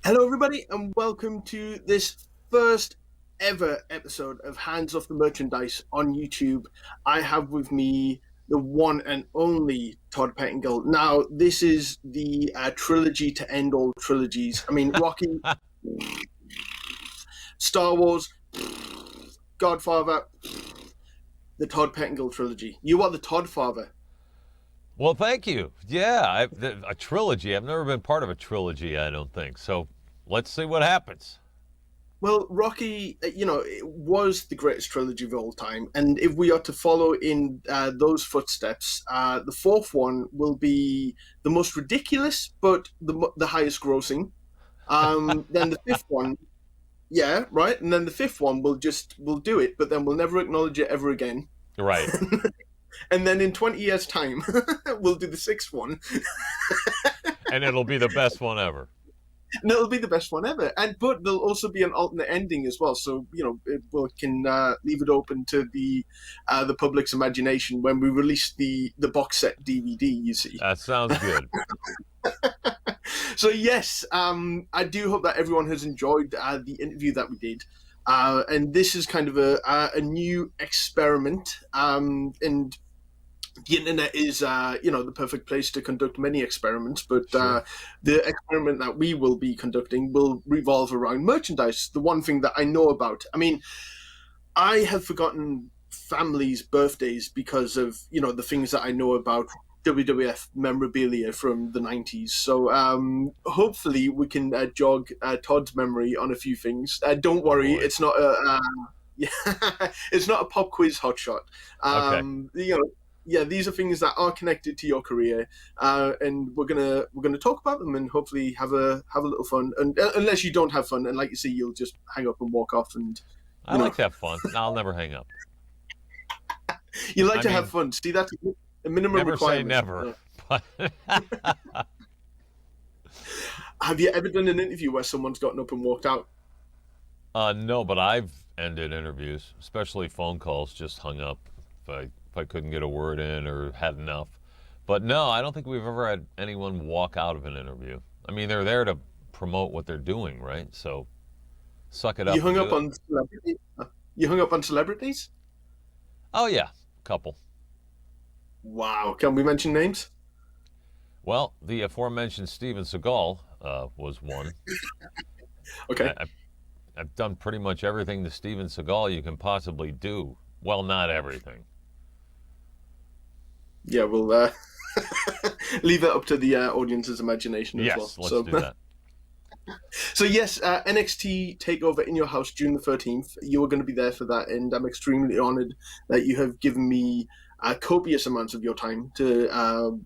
Hello, everybody, and welcome to this first ever episode of Hands Off the Merchandise on YouTube. I have with me the one and only Todd Pettengill. Now, this is the trilogy to end all trilogies. I mean, Rocky, Star Wars, Godfather, the Todd Pettengill trilogy. You are the Todd father. Well, thank you. Yeah, a trilogy. I've never been part of a trilogy, I don't think. So let's see what happens. Well, Rocky, it was the greatest trilogy of all time, and if we are to follow in those footsteps, the fourth one will be the most ridiculous, but the highest grossing. Then the fifth one, yeah, right, and then the fifth one we'll do it, but then we'll never acknowledge it ever again. Right. And then in 20 years' time, we'll do the sixth one. And it'll be the best one ever. And it'll be the best one ever. But there'll also be an alternate ending as well. So, we can leave it open to the public's imagination when we release the box set DVD, you see. That sounds good. So, yes, I do hope that everyone has enjoyed the interview that we did. And this is kind of a new experiment. And the internet is, the perfect place to conduct many experiments, but Sure. the experiment that we will be conducting will revolve around merchandise. The one thing that I know about, I mean, I have forgotten families' birthdays because of, the things that I know about WWF memorabilia from the 90s. So hopefully we can jog Todd's memory on a few things. Don't worry, boy. it's not it's not a pop quiz hotshot. Okay. Yeah, these are things that are connected to your career, and we're gonna talk about them and hopefully have a little fun. And unless you don't have fun, and like you say, you'll just hang up and walk off. And I like to have fun. I'll never hang up. you like to have fun. See, that's a minimum Never requirement. say never. Yeah. Have you ever done an interview where someone's gotten up and walked out? No, but I've ended interviews, especially phone calls, just hung up if I couldn't get a word in or had enough. But no, I don't think we've ever had anyone walk out of an interview. I mean, they're there to promote what they're doing, right? So suck it up. You hung up on celebrities? You hung up on celebrities? Oh yeah, couple. Wow. Can we mention names? Well, the aforementioned Steven Seagal was one. Okay. I've done pretty much everything to Steven Seagal you can possibly do. Well, not everything. Yeah, we'll leave it up to the audience's imagination as well. Yes, let's do that. So yes, NXT Takeover in your house June the 13th. You are going to be there for that, and I'm extremely honoured that you have given me copious amounts of your time to,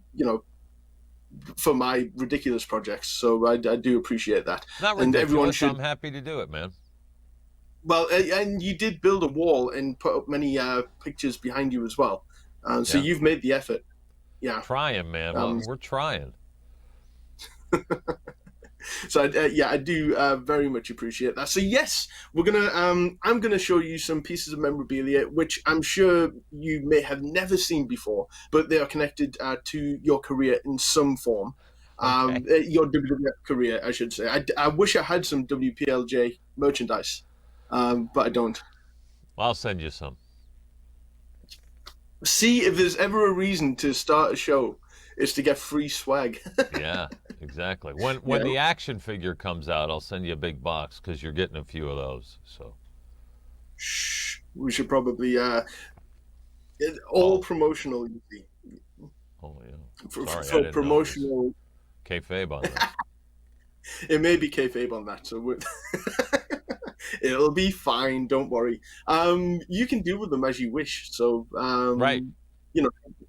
for my ridiculous projects. So I do appreciate that. Not ridiculous. And everyone should. I'm happy to do it, man. Well, and you did build a wall and put up many pictures behind you as well. So you've made the effort. Yeah. Trying, man. We're trying. So I do very much appreciate that. So yes, we're gonna. I'm gonna show you some pieces of memorabilia which I'm sure you may have never seen before, but they are connected to your career in some form. Your WWF career, I should say. I wish I had some WPLJ merchandise, but I don't. Well, I'll send you some. See, if there's ever a reason to start a show, it's to get free swag. Yeah, exactly. When the action figure comes out, I'll send you a big box because you're getting a few of those. So. Shh. We should probably promotional. You see. Oh yeah. For Sorry, promotional. Kayfabe on that. It may be kayfabe on that, so it'll be fine. Don't worry. You can deal with them as you wish. So, right.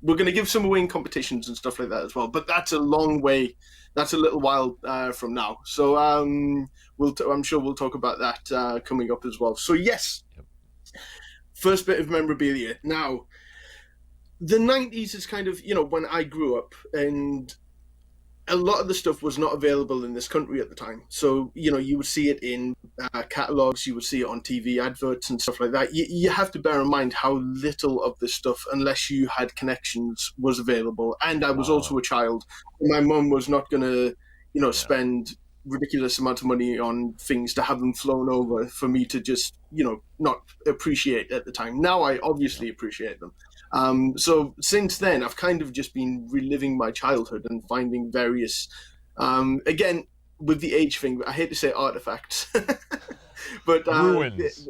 We're going to give some away in competitions and stuff like that as well. But that's a long way. That's a little while from now. So I'm sure we'll talk about that coming up as well. So yes, First bit of memorabilia. Now, the 90s is kind of when I grew up, and a lot of the stuff was not available in this country at the time. So, you would see it in catalogs, you would see it on TV adverts and stuff like that. You have to bear in mind how little of this stuff, unless you had connections, was available. And I was also a child. My mum was not going to, spend ridiculous amount of money on things to have them flown over for me to just, not appreciate at the time. Now I obviously appreciate them. So since then, I've kind of just been reliving my childhood and finding various, again, with the age thing, I hate to say artifacts, but ruins.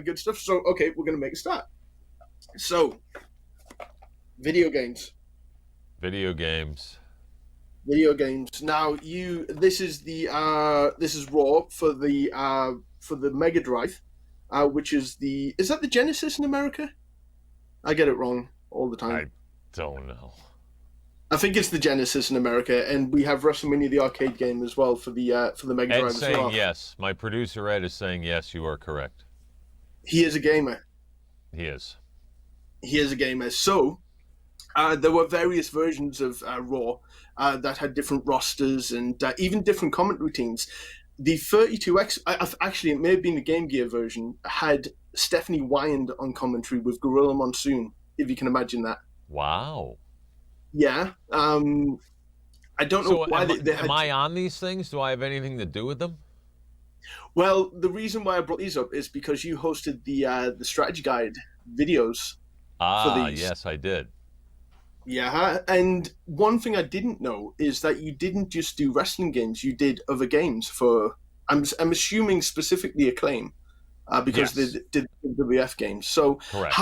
Good stuff. So, okay, we're going to make a start. So, video games. Now, this is raw for the Mega Drive, which is that the Genesis in America? I get it wrong all the time. I don't know. I think it's the Genesis in America, and we have WrestleMania the arcade game as well for the Mega Drive Ed's as saying well. yes. My producer Ed is saying yes. You are correct. He is a gamer. He is a gamer. So there were various versions of Raw that had different rosters and even different comment routines. The 32X, actually, it may have been the Game Gear version, had Stephanie Wyand on commentary with Gorilla Monsoon, if you can imagine that. Wow. Yeah. I don't know why they had... Am I on these things? Do I have anything to do with them? Well, the reason why I brought these up is because you hosted the strategy guide videos for these. Yes, I did. Yeah, and one thing I didn't know is that you didn't just do wrestling games; you did other games for. I'm assuming specifically Acclaim, because they did WF games. So correct.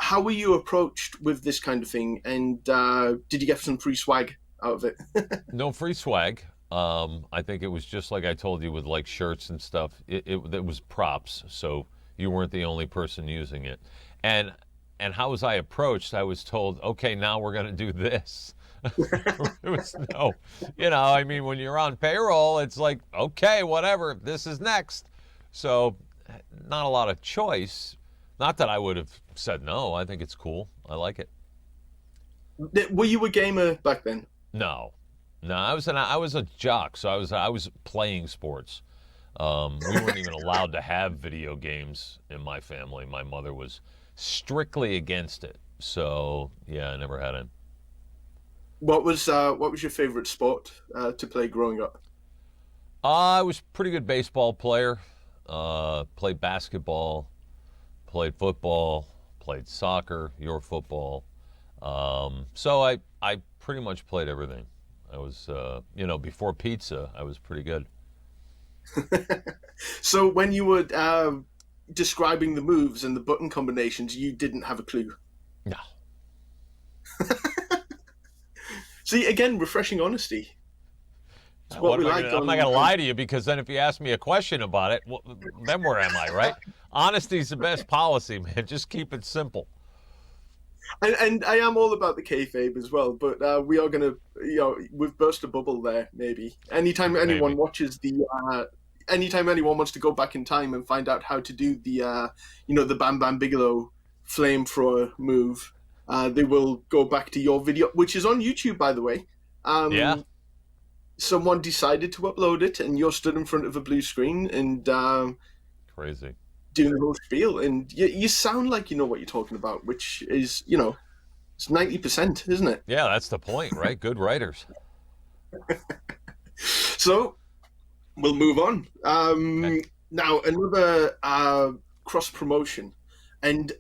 How were you approached with this kind of thing, and did you get some free swag out of it? No free swag. I think it was just like I told you with like shirts and stuff. It was props, so you weren't the only person using it. And how was I approached? I was told, okay, now we're going to do this. There was no, I mean, when you're on payroll, it's like, okay, whatever, this is next. So not a lot of choice. Not that I would have said no. I think it's cool. I like it. Were you a gamer back then? No, I was a jock, so I was playing sports. We weren't even allowed to have video games in my family. My mother was strictly against it. So yeah, I never had it. What was your favorite sport to play growing up? I was a pretty good baseball player. Played basketball, played football, played soccer, your football. So I pretty much played everything. I was, before pizza, I was pretty good. So when you were describing the moves and the button combinations, you didn't have a clue? No. See, again, refreshing honesty. I'm not going to lie to you, because then if you ask me a question about it, then where am I, right? Honesty's the best policy, man. Just keep it simple. And I am all about the kayfabe as well, but we are going to, we've burst a bubble there, maybe. Anytime anyone watches anytime anyone wants to go back in time and find out how to do the, the Bam Bam Bigelow flamethrower move, they will go back to your video, which is on YouTube, by the way. Yeah. Someone decided to upload it, and you're stood in front of a blue screen and crazy doing the whole spiel, and you sound like you know what you're talking about, which is, it's 90%, isn't it? Yeah, that's the point, right? Good writers. So we'll move on. Okay. Now, another cross promotion, and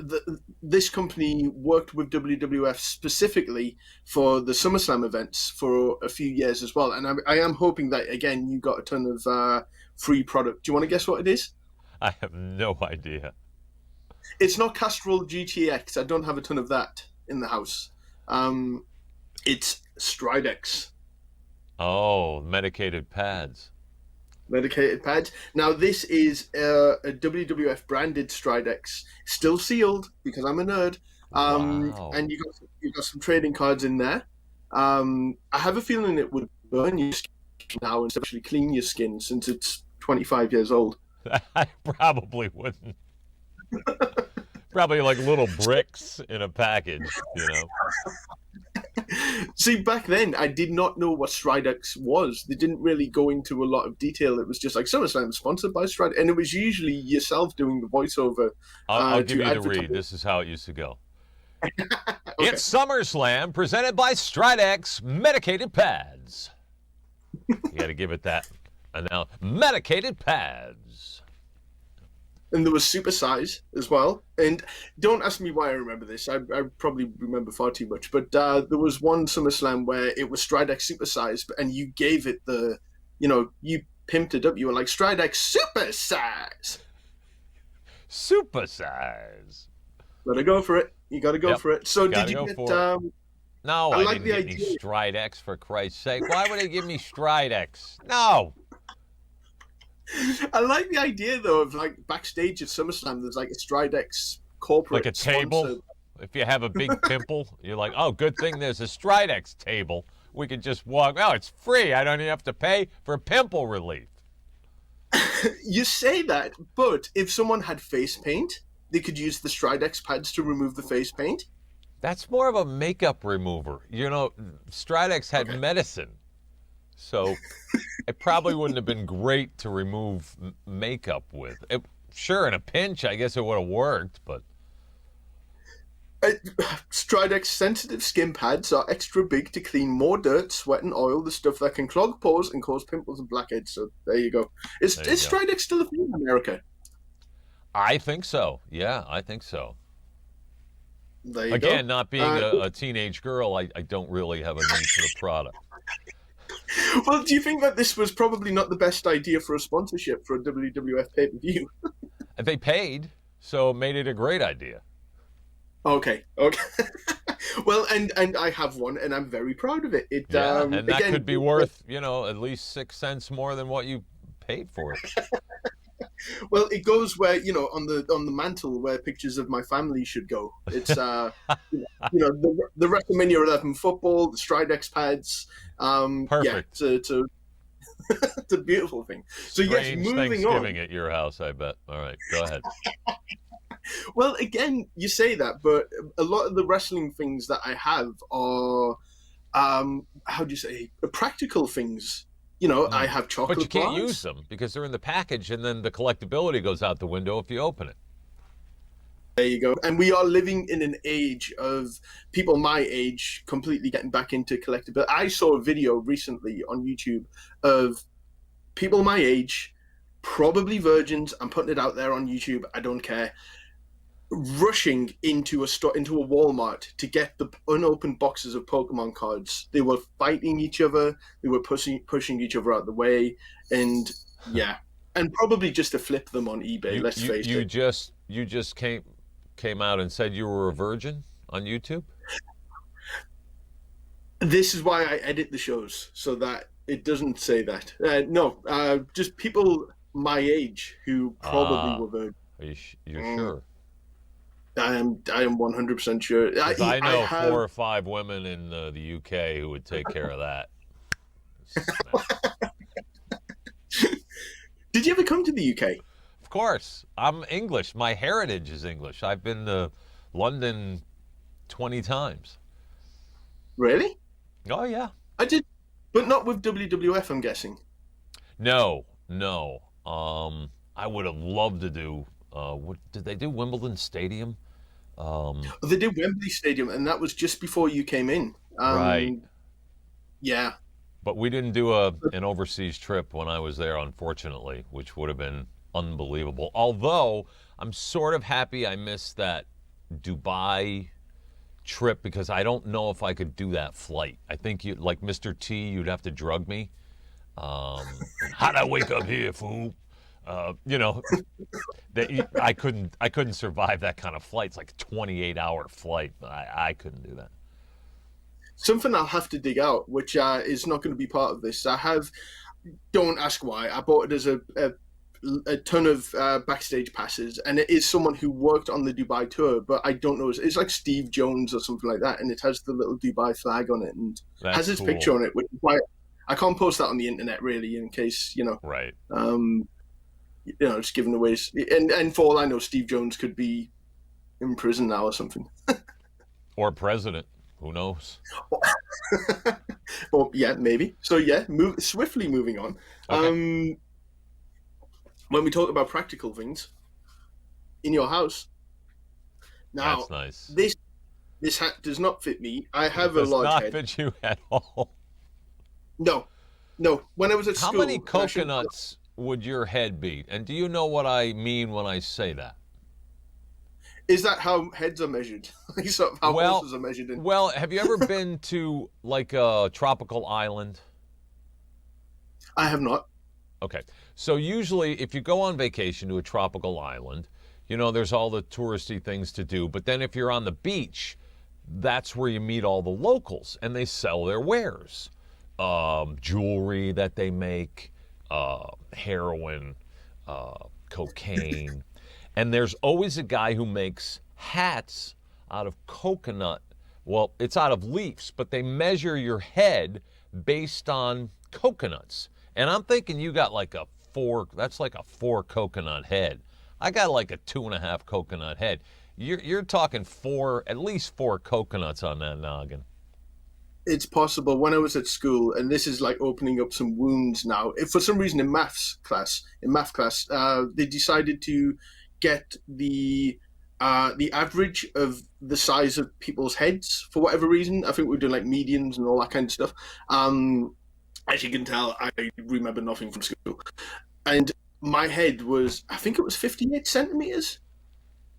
this company worked with WWF specifically for the SummerSlam events for a few years as well. And I am hoping that, again, you got a ton of free product. Do you want to guess what it is? I have no idea. It's not Castrol GTX. I don't have a ton of that in the house. It's Stridex. Oh, medicated pads. Medicated pads. Now, this is a WWF branded Stridex, still sealed because I'm a nerd. Wow. And you got some trading cards in there. I have a feeling it would burn your skin now and especially clean your skin, since it's 25 years old. I probably wouldn't. Probably like little bricks in a package, See, back then, I did not know what Stridex was. They didn't really go into a lot of detail. It was just like, SummerSlam sponsored by Stridex. And it was usually yourself doing the voiceover. I'll give you the read. This is how it used to go. Okay. It's SummerSlam presented by Stridex Medicated Pads. You got to give it that. And now, Medicated Pads. And there was Super Size as well. And don't ask me why I remember this. I probably remember far too much. But there was one SummerSlam where it was Stridex Super Size, and you gave it the, you pimped it up. You were like, Stridex Super Size. Super Size. Gotta go for it. You gotta go for it. So Gotta did you go get... for it. No, I like didn't the get idea. any Stridex, for Christ's sake. Why would they give me Stridex? No. I like the idea, though, of like backstage at SummerSlam, there's like a Stridex corporate Like a table. sponsor. If you have a big pimple, you're like, oh, good thing there's a Stridex table. We could just walk. Oh, it's free. I don't even have to pay for pimple relief. You say that, but if someone had face paint, they could use the Stridex pads to remove the face paint. That's more of a makeup remover. Stridex had medicine. So it probably wouldn't have been great to remove makeup with. Sure, in a pinch, I guess it would have worked, but... Stridex sensitive skin pads are extra big to clean more dirt, sweat, and oil, the stuff that can clog pores and cause pimples and blackheads. So there you go. Is Stridex still a thing in America? I think so. Yeah, I think so. There you Again, go. Not being a teenage girl, I don't really have a need for the product. Well, do you think that this was probably not the best idea for a sponsorship for a WWF pay-per-view? They paid, so it made it a great idea. Okay. Well, and I have one, and I'm very proud of it. And that again, could be worth, at least 6 cents more than what you paid for it. Well, it goes where on the mantle where pictures of my family should go. It's the WrestleMania 11 football, the Stridex pads. Perfect. Yeah, it's a beautiful thing. So Strange yes, moving Thanksgiving on. at your house, I bet. All right, go ahead. Well, again, you say that, but a lot of the wrestling things that I have are, how do you say, practical things. I have chocolate But you can't bars. use them because they're in the package, and then the collectability goes out the window if you open it. There you go. And we are living in an age of people my age completely getting back into collectibility. I saw a video recently on YouTube of people my age, probably virgins. I'm putting it out there on YouTube. I don't care. Rushing into a Walmart to get the unopened boxes of Pokemon cards. They were fighting each other. They were pushing each other out the way, and yeah, and probably just to flip them on eBay. Let's face it. You just came out and said you were a virgin on YouTube? This is why I edit the shows so that it doesn't say that. No, just people my age who probably were virgins. Are you sure? I am 100% sure. I know 4 or 5 women in the UK who would take care of that. Did you ever come to the UK? Of course. I'm English. My heritage is English. I've been to London 20 times. Really? Oh, yeah. I did, but not with WWF, I'm guessing. No. I would have loved to do... what did they do? Wimbledon Stadium? They did Wembley Stadium, and that was just before you came in. Right. Yeah. But we didn't do an overseas trip when I was there, unfortunately, which would have been unbelievable. Although, I'm sort of happy I missed that Dubai trip because I don't know if I could do that flight. I think, like Mr. T, you'd have to drug me. How'd I wake up here, fool? I couldn't survive that kind of flight. It's like a 28-hour flight. I couldn't do that. Something I'll have to dig out, which is not going to be part of this. Don't ask why. I bought it as a ton of backstage passes, and it is someone who worked on the Dubai tour, but I don't know. It's like Steve Jones or something like that, and it has the little Dubai flag on it, and has his picture on it, which is why I can't post that on the internet, really, in case, Right. It's giving away. And for all I know, Steve Jones could be in prison now or something. Or president. Who knows? Well, yeah, maybe. So, yeah, swiftly moving on. Okay. When we talk about practical things in your house. Now, that's nice. this hat does not fit me. I It have a does large not head. fit you at all. No, no. When I was at How school, many coconuts would your head be? And do you know what I mean when I say that? is that how heads are measured? Like sort of how Well, horses are measured in? well, have you ever been to like a tropical island? I have not. Okay. So usually if you go on vacation to a tropical island, you know, there's all the touristy things to do. But then if you're on the beach, that's where you meet all the locals and they sell their wares. Jewelry that they make, heroin, cocaine. And there's always a guy who makes hats out of coconut. Well, it's out of leaves, but they measure your head based on coconuts. And I'm thinking you got like that's like a 4 coconut head. I got like a 2.5 coconut head. You're talking at least 4 coconuts on that noggin. It's possible. When I was at school, and this is like opening up some wounds now. If for some reason in math class, they decided to get the average of the size of people's heads for whatever reason. I think we were doing like medians and all that kind of stuff. As you can tell, I remember nothing from school, and my head was, I think it was 58 centimeters.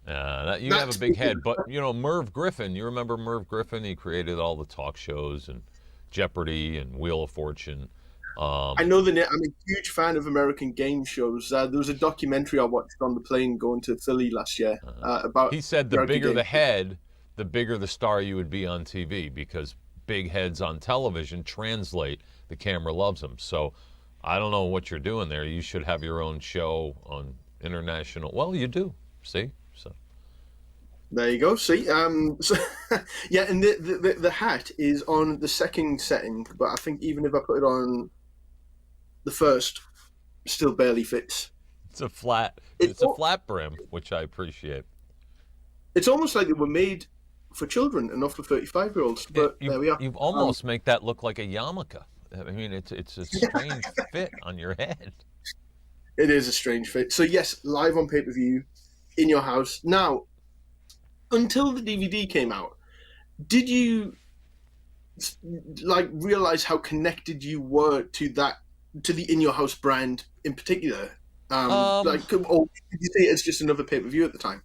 You have a big head, but you know Merv Griffin. You remember Merv Griffin? He created all the talk shows and Jeopardy and Wheel of Fortune. I know the name. I'm a huge fan of American game shows. There was a documentary I watched on the plane going to Philly last year about. He said the bigger the head, the bigger the star you would be on TV, because big heads on television translate. The camera loves them. So I don't know what you're doing there. You should have your own show on international. Well, you do. See? So there you go. See, so, yeah, and the hat is on the second setting, but I think even if I put it on the first, still barely fits. It's a flat brim, which I appreciate. It's almost like they were made for children and not for 35-year-olds. But there we are. You've almost make that look like a yarmulke. I mean, it's a strange fit on your head. It is a strange fit. So yes, live on pay-per-view in your house. Now, until the DVD came out, did you like realize how connected you were to the In Your House brand in particular? Or did you say it's just another pay-per-view at the time?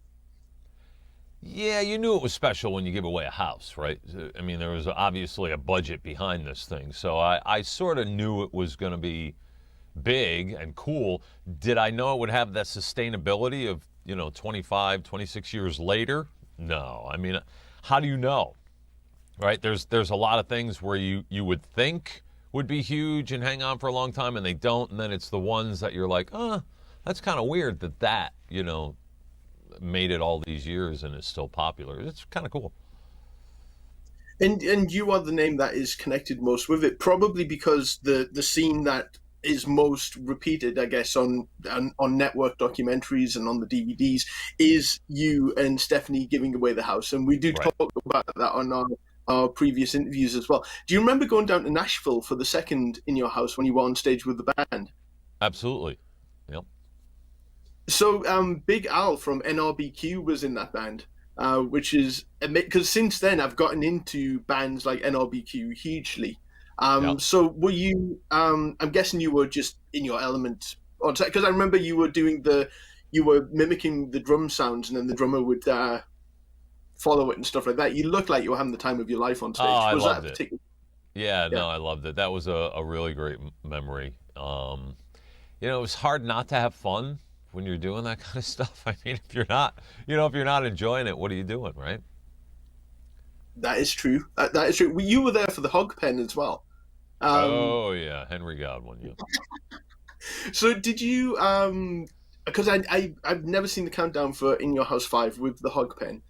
Yeah, you knew it was special when you give away a house, right? I mean, there was obviously a budget behind this thing, so I sort of knew it was going to be big and cool. Did I know it would have that sustainability of, 25, 26 years later? No. I mean, how do you know? Right? There's a lot of things where you would think would be huge and hang on for a long time, and they don't, and then it's the ones that you're like, that's kind of weird that made it all these years and is still popular. It's kind of cool. And you are the name that is connected most with it, probably because the scene that is most repeated, I guess, on network documentaries and on the DVDs is you and Stephanie giving away the house, and we do talk about that on our previous interviews as well. Do you remember going down to Nashville for the second In Your House when you were on stage with the band? Absolutely. Yep. So Big Al from NRBQ was in that band, which is because since then I've gotten into bands like NRBQ hugely. So were you? I'm guessing you were just in your element on set, because I remember you were mimicking the drum sounds, and then the drummer would follow it and stuff like that. You looked like you were having the time of your life on stage. Oh, I was loved that it. particular? Yeah, no, I loved it. That was a really great memory. It was hard not to have fun when you're doing that kind of stuff. I mean, if you're not enjoying it, what are you doing, right? That is true. That is true. You were there for the hog pen as well. Oh yeah, Henry Godwin. Yeah. So did you? Because I've never seen the countdown for In Your House 5 with the hog pen.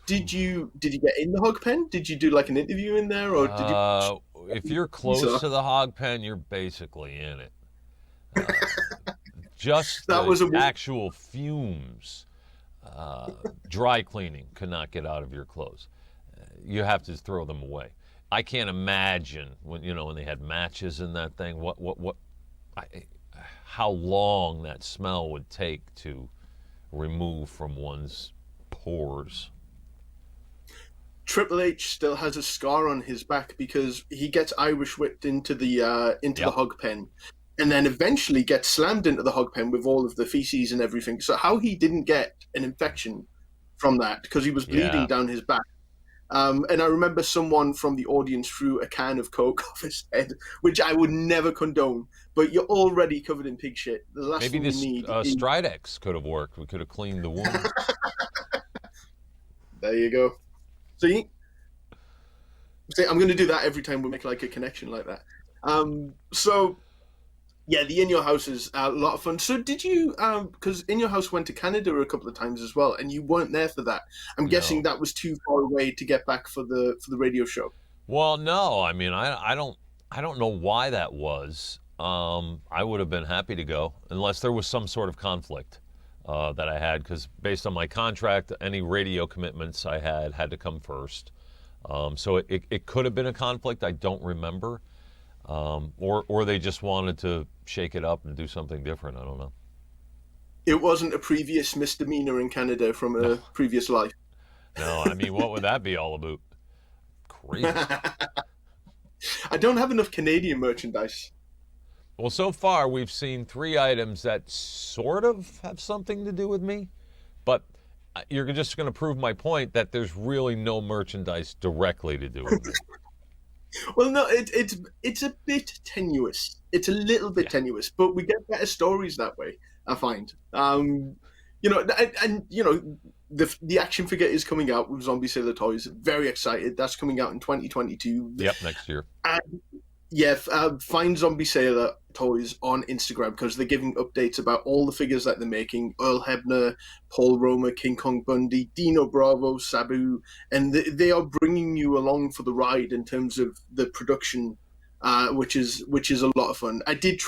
Did you get in the hog pen? Did you do like an interview in there, or did you? If you're close to the hog pen, you're basically in it. Just that was a actual fumes. Dry cleaning could not get out of your clothes. You have to throw them away. I can't imagine when they had matches in that thing. How long that smell would take to remove from one's pores. Triple H still has a scar on his back because he gets Irish whipped into the Yep. hog pen, and then eventually gets slammed into the hog pen with all of the feces and everything. So how he didn't get an infection from that because he was bleeding Yeah. down his back. And I remember someone from the audience threw a can of Coke off his head, which I would never condone. But you're already covered in pig shit. The last Maybe thing you this need is... Stridex could have worked. We could have cleaned the wound. There you go. See, I'm going to do that every time we make like a connection like that. So yeah, the In Your House is a lot of fun. So did you? Because In Your House went to Canada a couple of times as well, and you weren't there for that. I'm guessing No. that was too far away to get back for the radio show. Well, no. I mean, I don't know why that was. I would have been happy to go unless there was some sort of conflict that I had, because based on my contract, any radio commitments I had to come first. So it could have been a conflict. I don't remember. Or they just wanted to shake it up and do something different. I don't know. It wasn't a previous misdemeanor in Canada from a previous life. No, I mean, what would that be all about? Crazy. I don't have enough Canadian merchandise. Well, so far we've seen 3 items that sort of have something to do with me, but you're just going to prove my point that there's really no merchandise directly to do with me. Well, no, it's a bit tenuous. It's a little bit tenuous, but we get better stories that way, I find. You know, and you know, the action figure is coming out with Zombie Sailor Toys. Very excited. That's coming out in 2022. Yep, next year. And yeah, find Zombie Sailor Toys on Instagram because they're giving updates about all the figures that they're making. Earl Hebner, Paul Roma, King Kong Bundy, Dino Bravo, Sabu, and they are bringing you along for the ride in terms of the production, which is a lot of fun. I did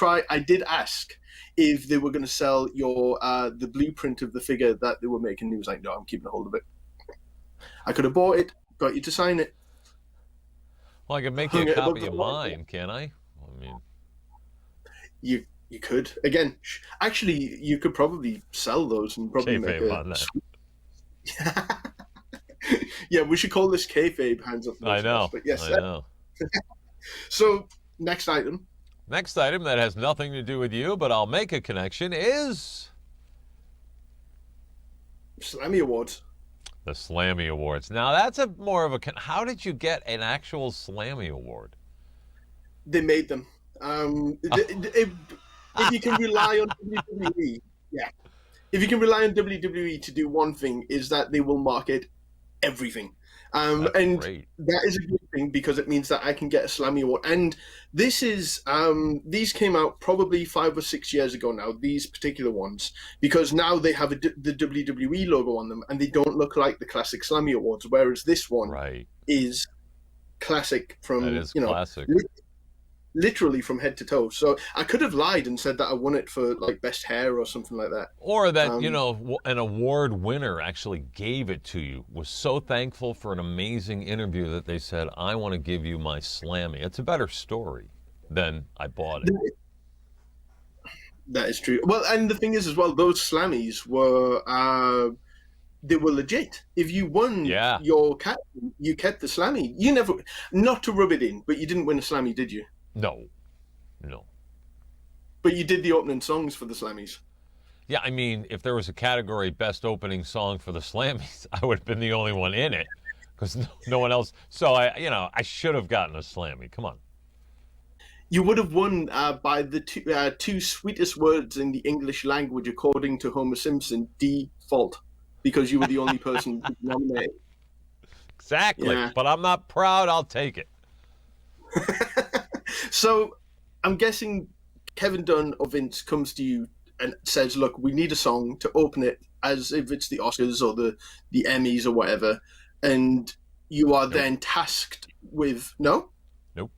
ask if they were going to sell your the blueprint of the figure that they were making. He was like, "No, I'm keeping a hold of it." I could have bought it, got you to sign it. Well, I can make you a copy of mine, can't I? I mean, you could again. Actually, you could probably sell those and probably make a. On that. Yeah, we should call this kayfabe hands up. I know. But yes, I know. So next item. Next item that has nothing to do with you, but I'll make a connection, is Slammy Awards. the Slammy Awards. Now, that's a more of a... How did you get an actual Slammy Award? They made them. If you can rely on WWE, yeah. If you can rely on WWE to do one thing, is that they will market everything. And great. that is a good thing because it means that I can get a Slammy Award. And this is these came out probably 5 or 6 years ago now, these particular ones, because now they have the WWE logo on them and they don't look like the classic Slammy Awards, whereas this one is classic from, that is classic. Literally from head to toe. So I could have lied and said that I won it for like best hair or something like that. Or that, you know, an award winner actually gave it to you, was so thankful for an amazing interview that they said, I want to give you my Slammy. It's a better story than I bought it. That is true. Well, and the thing is as well, those Slammies were they were legit. If you won your cat, you kept the Slammy. You never, not to rub it in, but you didn't win a Slammy, did you? No. But you did the opening songs for the Slammies. Yeah, I mean, if there was a category best opening song for the Slammies, I would have been the only one in it because no one else. So I should have gotten a Slammy. Come on. You would have won by the two sweetest words in the English language, according to Homer Simpson, default, because you were the only person nominated. Exactly. Yeah. But I'm not proud. I'll take it. So I'm guessing Kevin Dunn or Vince comes to you and says, look, we need a song to open it as if it's the Oscars or the Emmys or whatever. And you are then tasked with, no? Nope.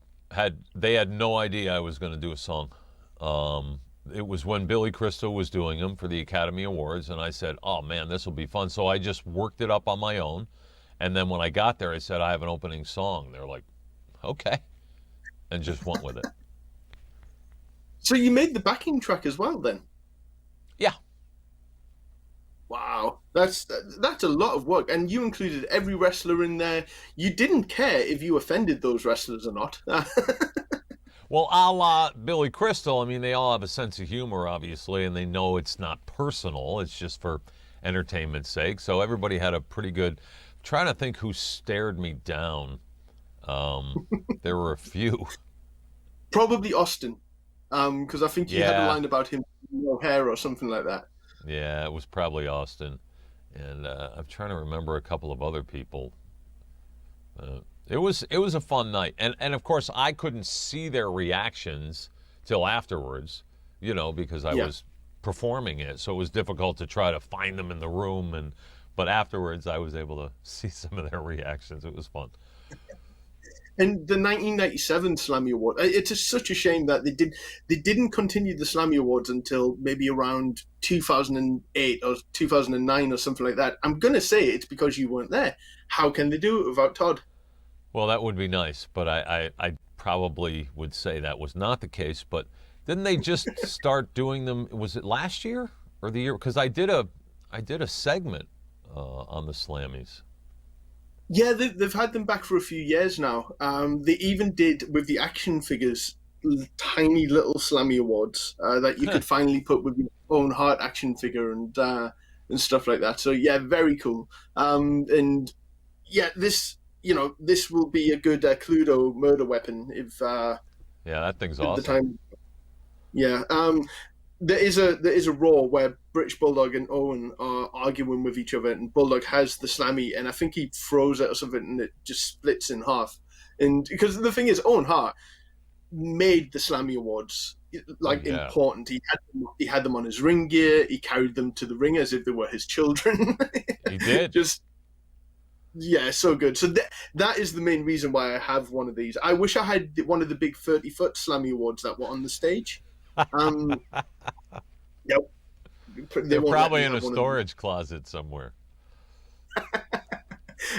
They had no idea I was going to do a song. It was when Billy Crystal was doing them for the Academy Awards. And I said, oh, man, this will be fun. So I just worked it up on my own. And then when I got there, I said, I have an opening song. They're like, okay. And just went with it. So you made the backing track as well, then? Yeah. Wow. That's a lot of work, and you included every wrestler in there. You didn't care if you offended those wrestlers or not. Well, a la Billy Crystal, I mean, they all have a sense of humor, obviously, and they know it's not personal. It's just for entertainment's sake. So everybody had a pretty good. Trying to think who stared me down. There were a few. Probably Austin, because I think he had a Yeah, line about him no hair or something like that. yeah, it was probably Austin, and I'm trying to remember a couple of other people. It was a fun night, and of course I couldn't see their reactions till afterwards, because I Yeah. was performing it, so it was difficult to try to find them in the room, but afterwards I was able to see some of their reactions. It was fun. And the 1997 Slammy Award, it's such a shame that they didn't continue the Slammy Awards until maybe around 2008 or 2009 or something like that. I'm gonna say it's because you weren't there. How can they do it without Todd? Well, that would be nice, but I probably would say that was not the case. But didn't they just start doing them? Was it last year or the year? Because I did a segment on the Slammies. Yeah, they've had them back for a few years now. They even did with the action figures, tiny little Slammy Awards that you could finally put with your own heart action figure and stuff like that. So yeah, very cool. And yeah, this will be a good Cluedo murder weapon Yeah, that thing's if the awesome. time. Yeah. There is a Raw where British Bulldog and Owen are arguing with each other, and Bulldog has the Slammy, and I think he throws it or something, and it just splits in half. And because the thing is, Owen Hart made the Slammy Awards Oh like yeah, important. He had them on his ring gear. He carried them to the ring as if they were his children. he did. Just yeah, so good. So that is the main reason why I have one of these. I wish I had one of the big 30-foot Slammy Awards that were on the stage. Um, yep, they They're won't let me probably in a have one of them. storage closet somewhere.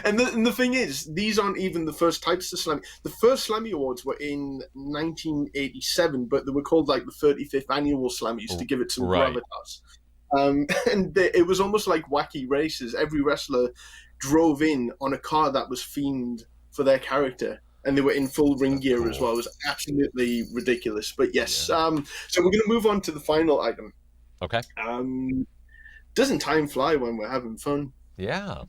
And the thing is, these aren't even the first types of Slammy. The first Slammy Awards were in 1987, but they were called like the 35th annual Slammys to give it some Right. gravitas. And it was almost like wacky races. Every wrestler drove in on a car that was themed for their character, and they were in full ring That's gear as cool. well. It was absolutely ridiculous. But yes, Yeah. so we're going to move on to the final item. Okay. Um, doesn't time fly when we're having fun? Yeah.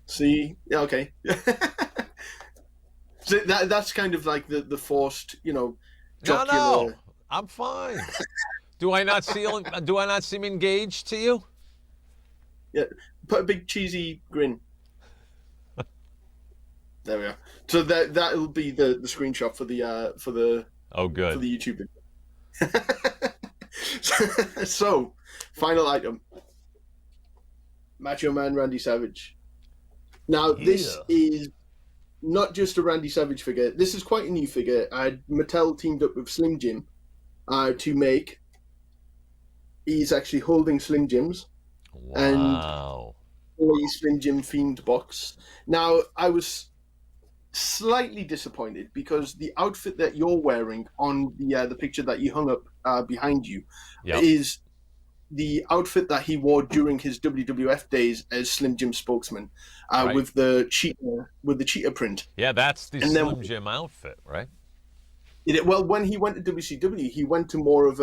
See, yeah, okay. So that's kind of like the forced, No, no. jocular. I'm fine. Do I not seem engaged to you? Yeah, put a big cheesy grin. There we are. So that'll be the screenshot for the Oh, for good. the YouTube video. So, final item: Macho Man Randy Savage. Now, this Yeah. is not just a Randy Savage figure. This is quite a new figure. Mattel teamed up with Slim Jim to make. He's actually holding Slim Jims and Wow. a Slim Jim themed box. Now, I was slightly disappointed because the outfit that you're wearing on the picture that you hung up behind you Yep. is the outfit that he wore during his WWF days as Slim Jim spokesman, Right. with the cheetah print. Yeah, that's the And then, Slim Jim outfit, right? well, when he went to WCW, he went to more of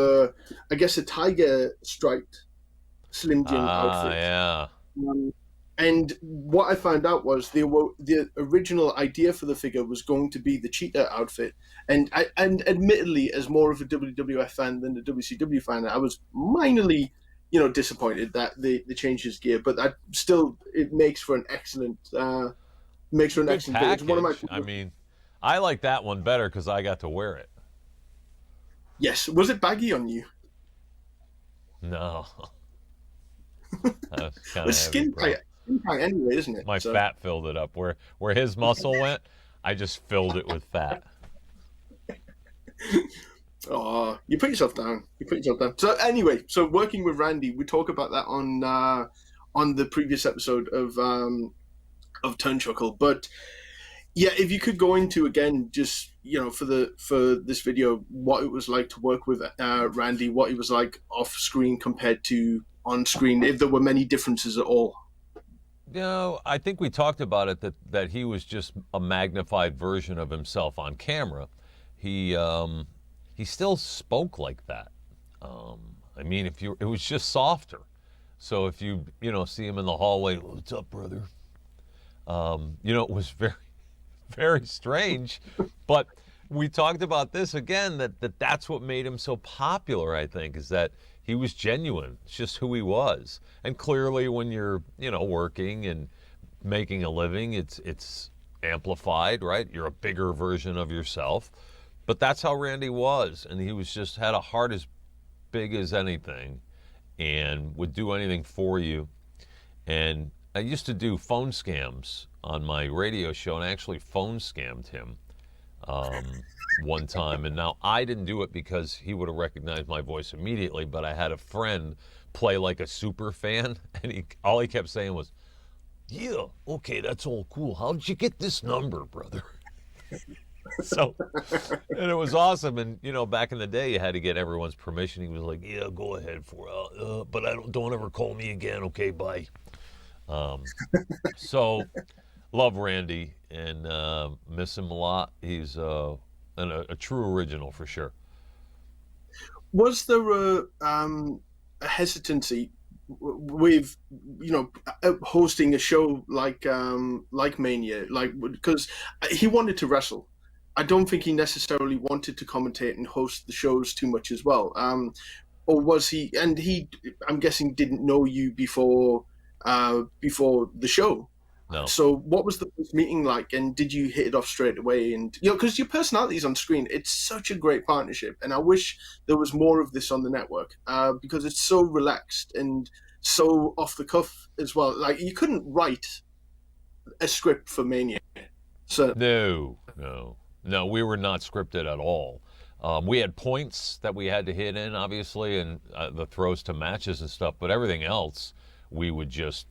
I guess, a tiger striped Slim Jim Ah, outfit. yeah. Um, and what I found out was the original idea for the figure was going to be the cheetah outfit. And admittedly, as more of a WWF fan than a WCW fan, I was minorly, disappointed that they changed his gear. But that still, it makes for an excellent Good figure. It's one of my package. I mean, I like that one better because I got to wear it. yes. Was it baggy on you? No. That's kind of It's heavy, bro. skin tight anyway, isn't it? My So fat filled it up. Where his muscle went, I just filled it with fat. oh, you put yourself down. You put yourself down. So anyway, so working with Randy, we talk about that on the previous episode of TurnChuckle. But yeah, if you could go into again, just for this video, what it was like to work with Randy, what he was like off screen compared to on screen, if there were many differences at all. You know, I think we talked about it that he was just a magnified version of himself on camera. He still spoke like that. I mean, it was just softer. So if you see him in the hallway, "What's up, brother?" It was very, very strange. But we talked about this again, that's what made him so popular, I think, is that he was genuine. It's just who he was. And clearly when you're, working and making a living, it's amplified, right? You're a bigger version of yourself. But that's how Randy was. And he had a heart as big as anything and would do anything for you. And I used to do phone scams on my radio show, and I actually phone scammed him one time. And now I didn't do it because he would have recognized my voice immediately, but I had a friend play like a super fan, and all he kept saying was, "Yeah, okay, that's all cool. How did you get this number, brother?" So, and it was awesome. And back in the day, you had to get everyone's permission. He was like, "Yeah, go ahead but don't ever call me again. Okay, bye." So love Randy and miss him a lot. He's a true original for sure. Was there a hesitancy with hosting a show like Mania, because he wanted to wrestle? I don't think he necessarily wanted to commentate and host the shows too much as well. Or was he? And I'm guessing, didn't know you before the show. No. So what was the first meeting like, and did you hit it off straight away? And because your personality's on screen, it's such a great partnership, and I wish there was more of this on the network, because it's so relaxed and so off the cuff as well. Like, you couldn't write a script for Mania. So No, we were not scripted at all. We had points that we had to hit in, obviously, and the throws to matches and stuff, but everything else we would just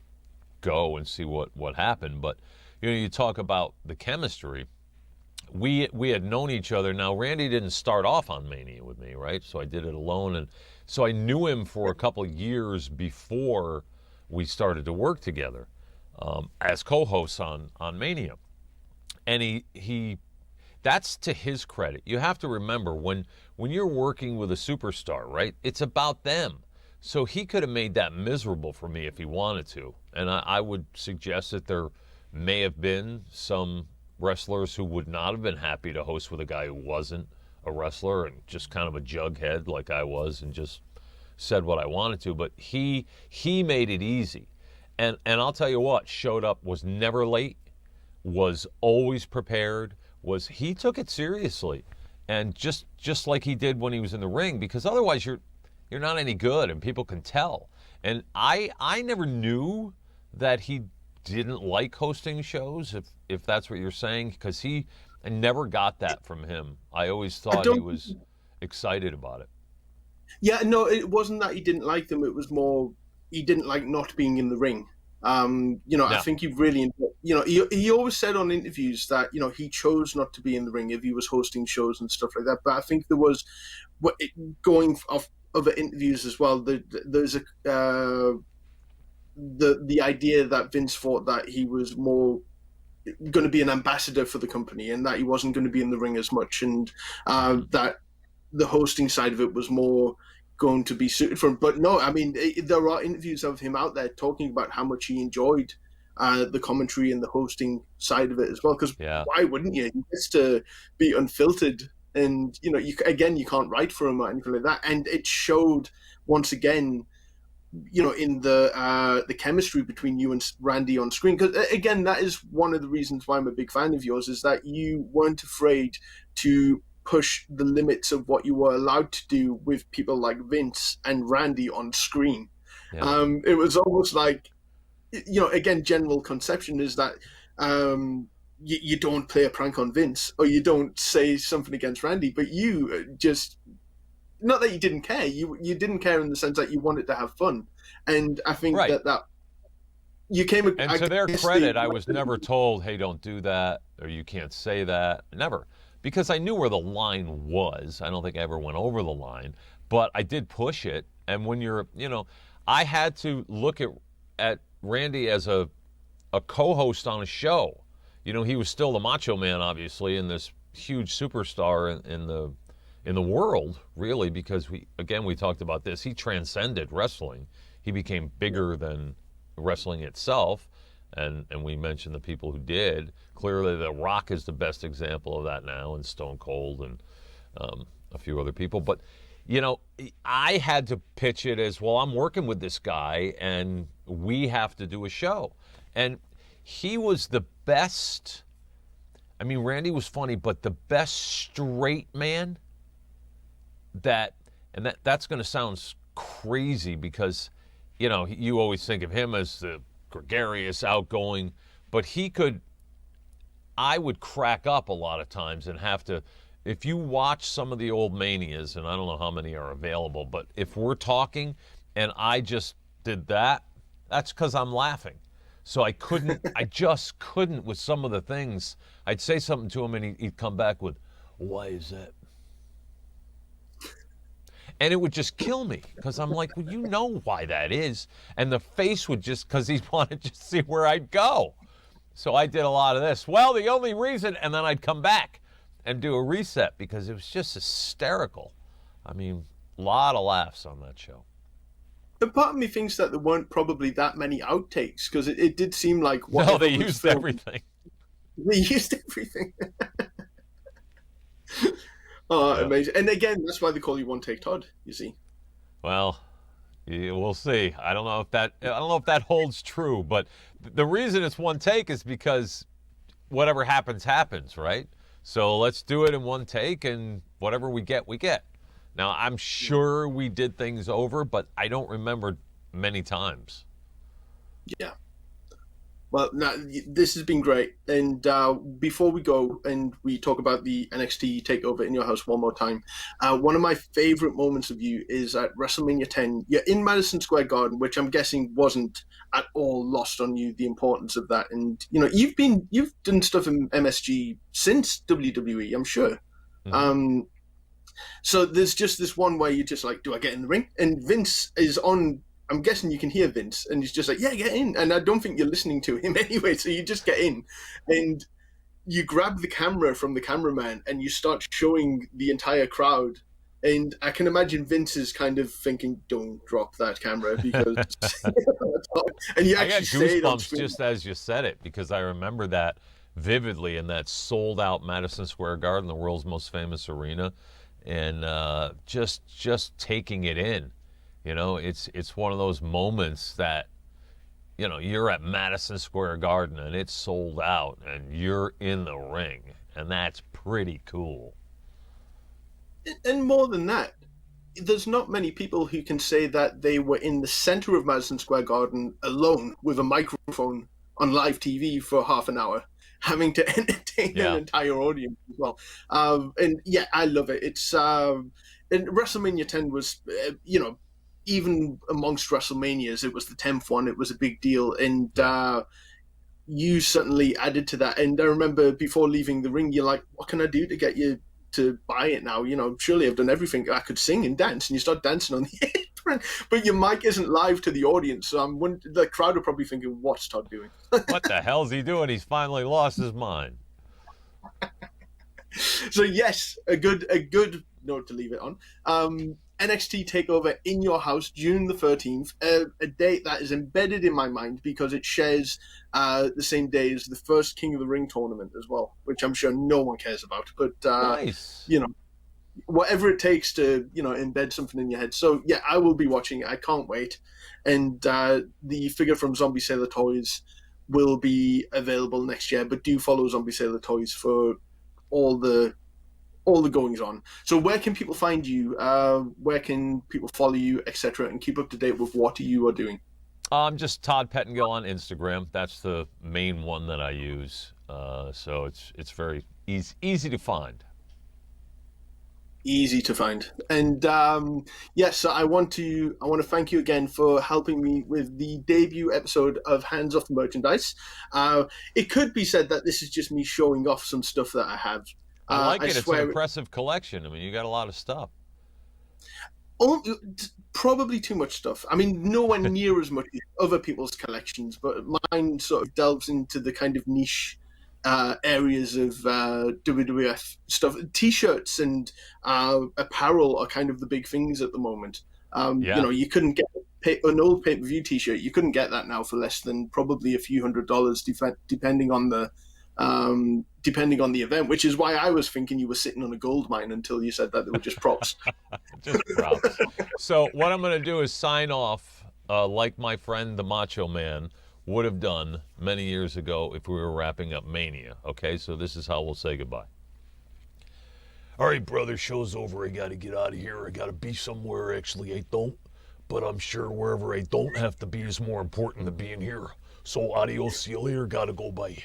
go and see what happened. But you talk about the chemistry. We had known each other. Now, Randy didn't start off on Mania with me, right? So I did it alone, and so I knew him for a couple of years before we started to work together as co-hosts on Mania. And he that's to his credit. You have to remember, when you're working with a superstar, right, it's about them. So he could have made that miserable for me if he wanted to. And I would suggest that there may have been some wrestlers who would not have been happy to host with a guy who wasn't a wrestler and just kind of a jughead like I was and just said what I wanted to. But he made it easy. And I'll tell you what, showed up, was never late, was always prepared, he took it seriously. And just like he did when he was in the ring, because otherwise you're not any good and people can tell. And I never knew that he didn't like hosting shows, if that's what you're saying, because I never got that from him. I always thought he was excited about it. Yeah, no, it wasn't that he didn't like them. It was more he didn't like not being in the ring. I think he really, he always said on interviews that, he chose not to be in the ring if he was hosting shows and stuff like that. But I think there was, going off other interviews as well, there's the idea that Vince thought that he was more going to be an ambassador for the company and that he wasn't going to be in the ring as much, and that the hosting side of it was more going to be suited for him. But no, I mean, there are interviews of him out there talking about how much he enjoyed the commentary and the hosting side of it as well, because why wouldn't you? He gets to be unfiltered, and you can't write for him or anything like that. And it showed once again, in the chemistry between you and Randy on screen, because again, that is one of the reasons why I'm a big fan of yours, is that you weren't afraid to push the limits of what you were allowed to do with people like Vince and Randy on screen. Yeah. It was almost like, again, general conception is that you don't play a prank on Vince, or you don't say something against Randy, but you just, not that you didn't care, you didn't care in the sense that you wanted to have fun. And I think that you came... And to their credit, I was never told, hey, don't do that, or you can't say that. Never. Because I knew where the line was. I don't think I ever went over the line, but I did push it. And when you're, I had to look at Randy as a co-host on a show. You know, he was still the Macho Man, obviously, and this huge superstar in the world, really, because we talked about this. He transcended wrestling. He became bigger than wrestling itself, and we mentioned the people who did. Clearly, The Rock is the best example of that now, and Stone Cold, and a few other people. But you know, I had to pitch it as, well, I'm working with this guy, and we have to do a show. And he was the best. I mean, Randy was funny, but the best straight man that's going to sound crazy because, you know, you always think of him as the gregarious, outgoing, but I would crack up a lot of times and have to, if you watch some of the old Manias, and I don't know how many are available, but if we're talking and I just did that's because I'm laughing. So I just couldn't with some of the things. I'd say something to him and he'd come back with, why is that? And it would just kill me because I'm like, well, you know why that is. And the face would just, because he wanted to see where I'd go. So I did a lot of this. Well, the only reason, and then I'd come back and do a reset because it was just hysterical. I mean, a lot of laughs on that show. And part of me thinks that there weren't probably that many outtakes because it did seem like... No, they used everything. They used everything. Oh, yeah. Amazing. And again, that's why they call you One Take Todd, you see. Well, we'll see. I don't know if that holds true, but the reason it's one take is because whatever happens, right? So let's do it in one take, and whatever we get, we get. Now, I'm sure we did things over, but I don't remember many times. Yeah. Well, this has been great. And before we go and we talk about the NXT takeover in your house one more time, one of my favorite moments of you is at WrestleMania 10. You're in Madison Square Garden, which I'm guessing wasn't at all lost on you, the importance of that. And, you know, you've done stuff in MSG since WWE, I'm sure. Mm-hmm. So there's just this one where you're just like, do I get in the ring? And Vince is on... I'm guessing you can hear Vince, and he's just like, yeah, get in. And I don't think you're listening to him anyway, so you just get in. And you grab the camera from the cameraman, and you start showing the entire crowd. And I can imagine Vince is kind of thinking, don't drop that camera, because... and you actually I got goosebumps just as you said it, because I remember that vividly in that sold-out Madison Square Garden, the world's most famous arena, and just taking it in. You know, it's one of those moments that, you know, you're at Madison Square Garden and it's sold out and you're in the ring, and that's pretty cool. And more than that, there's not many people who can say that they were in the center of Madison Square Garden alone with a microphone on live TV for half an hour, having to entertain an entire audience as well. And yeah, I love it. It's and WrestleMania 10 was, you know, even amongst WrestleManias, it was the 10th one. It was a big deal, and you certainly added to that. And I remember before leaving the ring, you're like, "What can I do to get you to buy it now? You know, surely I've done everything. I could sing and dance." And you start dancing on the apron, but your mic isn't live to the audience. So the crowd are probably thinking, "What's Todd doing? What the hell's he doing? He's finally lost his mind." So yes, a good note to leave it on. NXT TakeOver in your house, June the 13th, a date that is embedded in my mind because it shares the same day as the first King of the Ring tournament as well, which I'm sure no one cares about. But, nice. You know, whatever it takes to, you know, embed something in your head. So, yeah, I will be watching it. I can't wait. And the figure from Zombie Sailor Toys will be available next year, but do follow Zombie Sailor Toys for all the goings on. So where can people find you? Where can people follow you, etc., and keep up to date with what you are doing? I'm just Todd Pettengill on Instagram. That's the main one that I use. So it's very easy to find. Easy to find. And yes, so I want to thank you again for helping me with the debut episode of Hands Off the Merchandise. It could be said that this is just me showing off some stuff that I have. I like it. It's an impressive collection. I mean, you got a lot of stuff. Oh, probably too much stuff. I mean, nowhere near as much as other people's collections, but mine sort of delves into the kind of niche areas of WWF stuff. T-shirts and apparel are kind of the big things at the moment. Yeah. You couldn't get an old pay-per-view T-shirt. You couldn't get that now for less than probably a few $100s, depending on the event. Which is why I was thinking you were sitting on a gold mine until you said that they were just props. Just props. So what I'm going to do is sign off like my friend the Macho Man would have done many years ago if we were wrapping up Mania. Okay, so this is how we'll say goodbye. All right, brother, show's over. I got to get out of here. I got to be somewhere. Actually, I don't. But I'm sure wherever I don't have to be is more important than being here. So adios, see you later. Got to go, bye.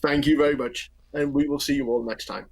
Thank you very much, and we will see you all next time.